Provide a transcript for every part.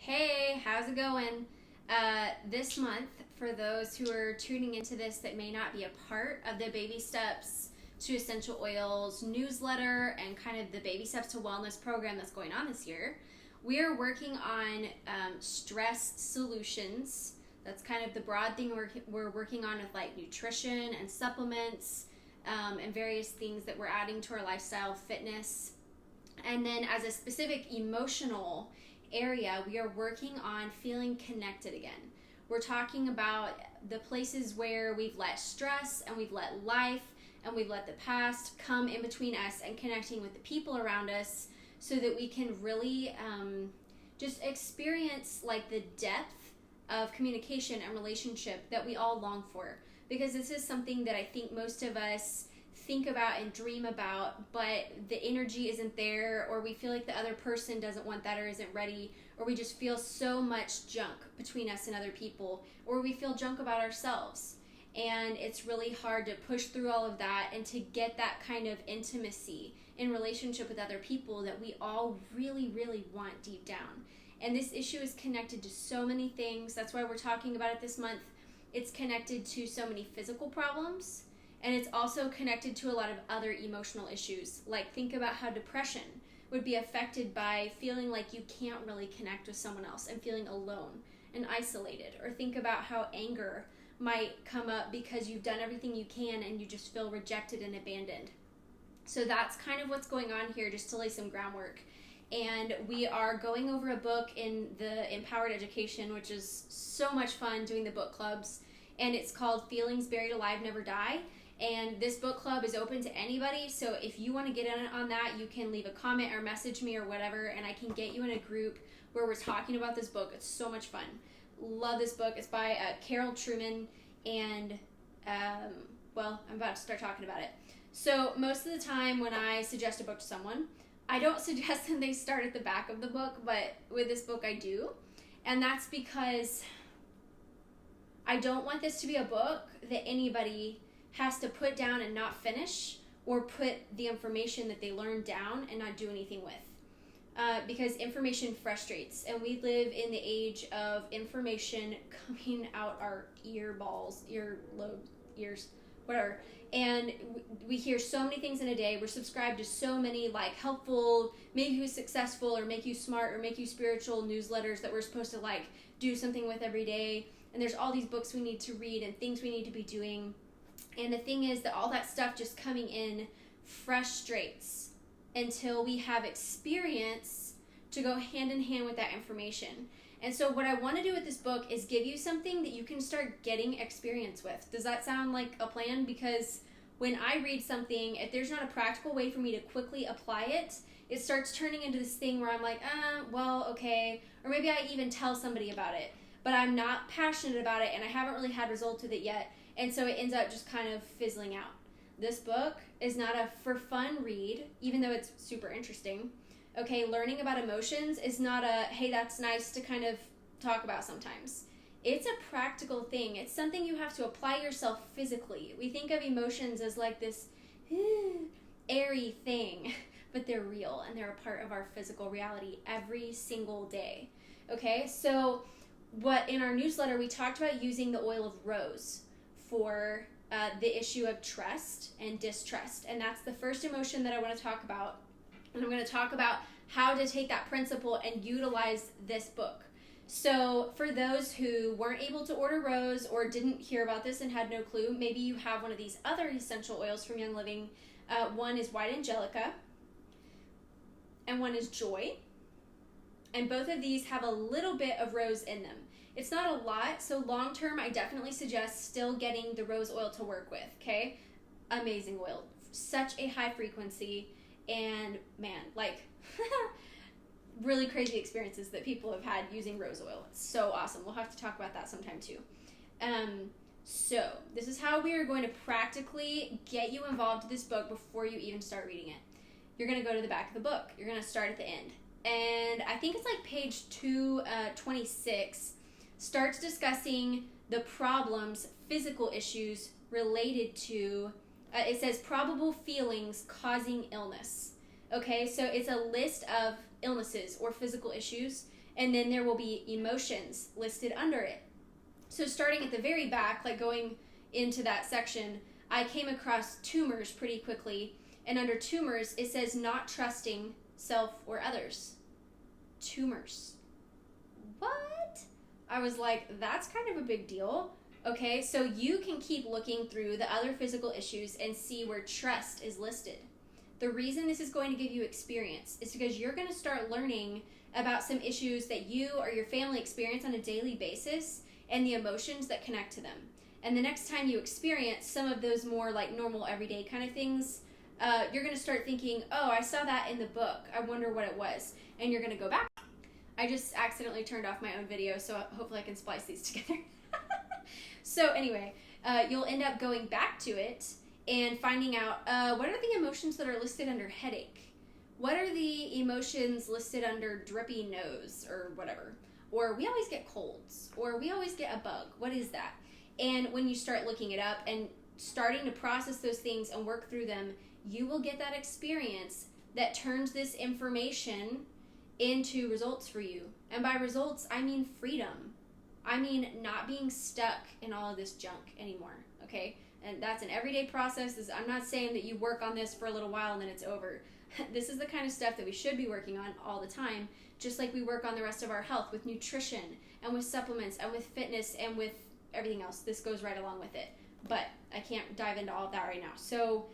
Hey, how's it going? This month, for those who are tuning into this that may not be a part of the Baby Steps to Essential Oils newsletter and kind of the Baby Steps to Wellness program that's going on this year, we are working on stress solutions. That's kind of the broad thing we're working on with like nutrition and supplements and various things that we're adding to our lifestyle, fitness. And then as a specific emotional area, we are working on feeling connected again. We're talking about the places where we've let stress and we've let life and we've let the past come in between us and connecting with the people around us so that we can really just experience like the depth of communication and relationship that we all long for. Because this is something that I think most of us think about and dream about, but the energy isn't there, or we feel like the other person doesn't want that or isn't ready, or we just feel so much junk between us and other people, or we feel junk about ourselves. And it's really hard to push through all of that and to get that kind of intimacy in relationship with other people that we all really, really want deep down. And this issue is connected to so many things. That's why we're talking about it this month. It's connected to so many physical problems, and it's also connected to a lot of other emotional issues. Like, think about how depression would be affected by feeling like you can't really connect with someone else and feeling alone and isolated. Or think about how anger might come up because you've done everything you can and you just feel rejected and abandoned. So that's kind of what's going on here, just to lay some groundwork. And we are going over a book in the Empowered Education, which is so much fun doing the book clubs. And it's called Feelings Buried Alive Never Die. And this book club is open to anybody. So if you want to get in on that, you can leave a comment or message me or whatever, and I can get you in a group where we're talking about this book. It's so much fun. Love this book. It's by Carol Trueman. And, I'm about to start talking about it. So most of the time when I suggest a book to someone, I don't suggest that they start at the back of the book, but with this book I do. And that's because I don't want this to be a book that anybody has to put down and not finish, or put the information that they learned down and not do anything with. Because information frustrates, and we live in the age of information coming out our ears, whatever. And we hear so many things in a day. We're subscribed to so many like helpful, make you successful or make you smart or make you spiritual newsletters that we're supposed to like do something with every day. And there's all these books we need to read and things we need to be doing. And the thing is that all that stuff just coming in frustrates until we have experience to go hand in hand with that information. And so what I want to do with this book is give you something that you can start getting experience with. Does that sound like a plan? Because when I read something, if there's not a practical way for me to quickly apply it, it starts turning into this thing where I'm like, okay. Or maybe I even tell somebody about it, but I'm not passionate about it and I haven't really had results with it yet. And so it ends up just kind of fizzling out. This book is not a for fun read, even though it's super interesting. Okay, learning about emotions is not a, hey, that's nice to kind of talk about sometimes. It's a practical thing. It's something you have to apply yourself physically. We think of emotions as like this airy thing, but they're real and they're a part of our physical reality every single day. Okay, so what in our newsletter we talked about using the oil of rose for the issue of trust and distrust. And that's the first emotion that I want to talk about. And I'm going to talk about how to take that principle and utilize this book. So for those who weren't able to order rose or didn't hear about this and had no clue, maybe you have one of these other essential oils from Young Living. One is white angelica and one is joy. And both of these have a little bit of rose in them. It's not a lot, so long term, I definitely suggest still getting the rose oil to work with, okay? Amazing oil. Such a high frequency, and man, like, really crazy experiences that people have had using rose oil. It's so awesome. We'll have to talk about that sometime too. So, this is how we are going to practically get you involved with this book before you even start reading it. You're going to go to the back of the book. You're going to start at the end. And I think it's like page 226, starts discussing the problems, physical issues related to, it says probable feelings causing illness. Okay, so it's a list of illnesses or physical issues, And then there will be emotions listed under it. So starting at the very back, like going into that section, I came across tumors pretty quickly. And under tumors, it says not trusting self or others. Tumors. What? I was like, that's kind of a big deal. Okay, so you can keep looking through the other physical issues and see where trust is listed. The reason this is going to give you experience is because you're going to start learning about some issues that you or your family experience on a daily basis and the emotions that connect to them. And the next time you experience some of those more like normal everyday kind of things, you're going to start thinking, oh, I saw that in the book. I wonder what it was. And you're going to go back. I just accidentally turned off my own video, so hopefully I can splice these together. So anyway, you'll end up going back to it and finding out what are the emotions that are listed under headache? What are the emotions listed under drippy nose or whatever? Or we always get colds, or we always get a bug. What is that? And when you start looking it up and starting to process those things and work through them, you will get that experience that turns this information into results for you. And by results, I mean freedom. I mean not being stuck in all of this junk anymore, okay? And that's an everyday process. I'm not saying that you work on this for a little while and then it's over. This is the kind of stuff that we should be working on all the time, just like we work on the rest of our health with nutrition and with supplements and with fitness and with everything else. This goes right along with it. But I can't dive into all of that right now. So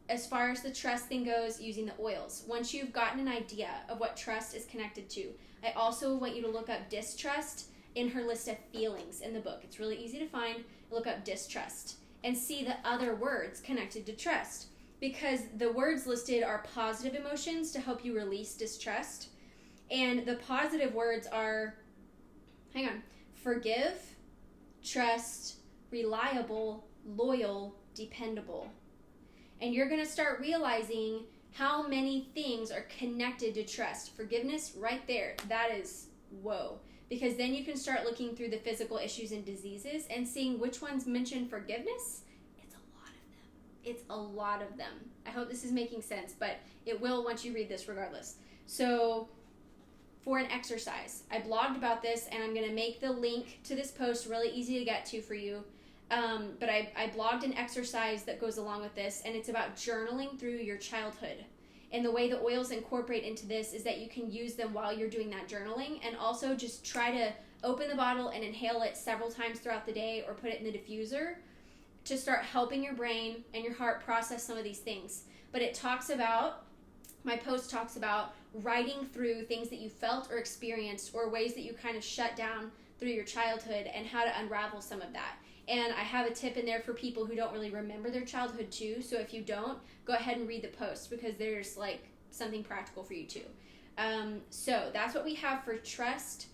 as far as the trust thing goes, using the oils, once you've gotten an idea of what trust is connected to, I also want you to look up distrust in her list of feelings in the book. It's really easy to find. Look up distrust and see the other words connected to trust, because the words listed are positive emotions to help you release distrust, and the positive words are, forgive, trust, reliable, loyal, dependable. And you're going to start realizing how many things are connected to trust. Forgiveness, right there, that is whoa. Because then you can start looking through the physical issues and diseases and seeing which ones mention forgiveness. It's a lot of them. It's a lot of them. I hope this is making sense, but it will once you read this regardless. So for an exercise, I blogged about this, and I'm going to make the link to this post really easy to get to for you. But I blogged an exercise that goes along with this, and it's about journaling through your childhood. And the way the oils incorporate into this is that you can use them while you're doing that journaling, and also just try to open the bottle and inhale it several times throughout the day, or put it in the diffuser to start helping your brain and your heart process some of these things. But it talks about, my post talks about writing through things that you felt or experienced, or ways that you kind of shut down through your childhood, and how to unravel some of that. And I have a tip in there for people who don't really remember their childhood too. So if you don't, go ahead and read the post, because there's like something practical for you too. So that's what we have for trust.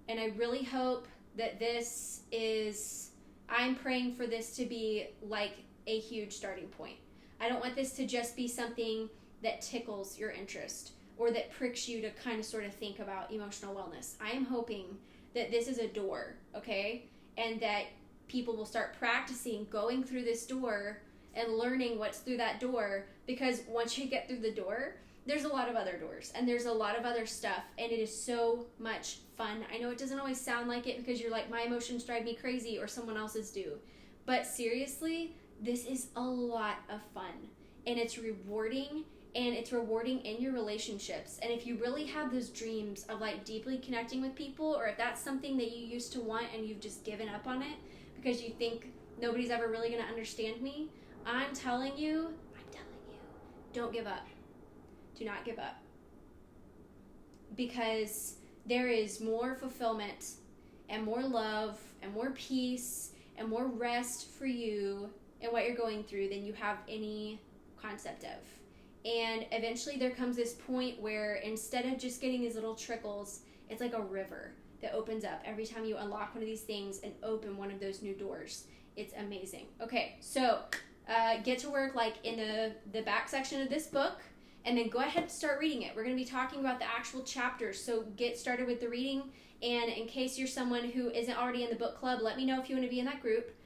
And I really hope that this is, I'm praying for this to be like a huge starting point. I don't want this to just be something that tickles your interest or that pricks you to kind of sort of think about emotional wellness. I am hoping that this is a door, okay? And that people will start practicing going through this door and learning what's through that door, because once you get through the door, there's a lot of other doors and there's a lot of other stuff, and it is so much fun. I know it doesn't always sound like it, because you're like, my emotions drive me crazy, or someone else's do. But seriously, this is a lot of fun, and it's rewarding, and it's rewarding in your relationships. And if you really have those dreams of like deeply connecting with people, or if that's something that you used to want and you've just given up on it because you think nobody's ever really going to understand me, I'm telling you, don't give up. Do not give up. Because there is more fulfillment and more love and more peace and more rest for you in what you're going through than you have any concept of. And eventually there comes this point where instead of just getting these little trickles, it's like a river that opens up every time you unlock one of these things and open one of those new doors. It's amazing. Okay, so get to work like in the back section of this book, and then go ahead and start reading it. We're going to be talking about the actual chapters, so get started with the reading. And in case you're someone who isn't already in the book club, let me know if you want to be in that group.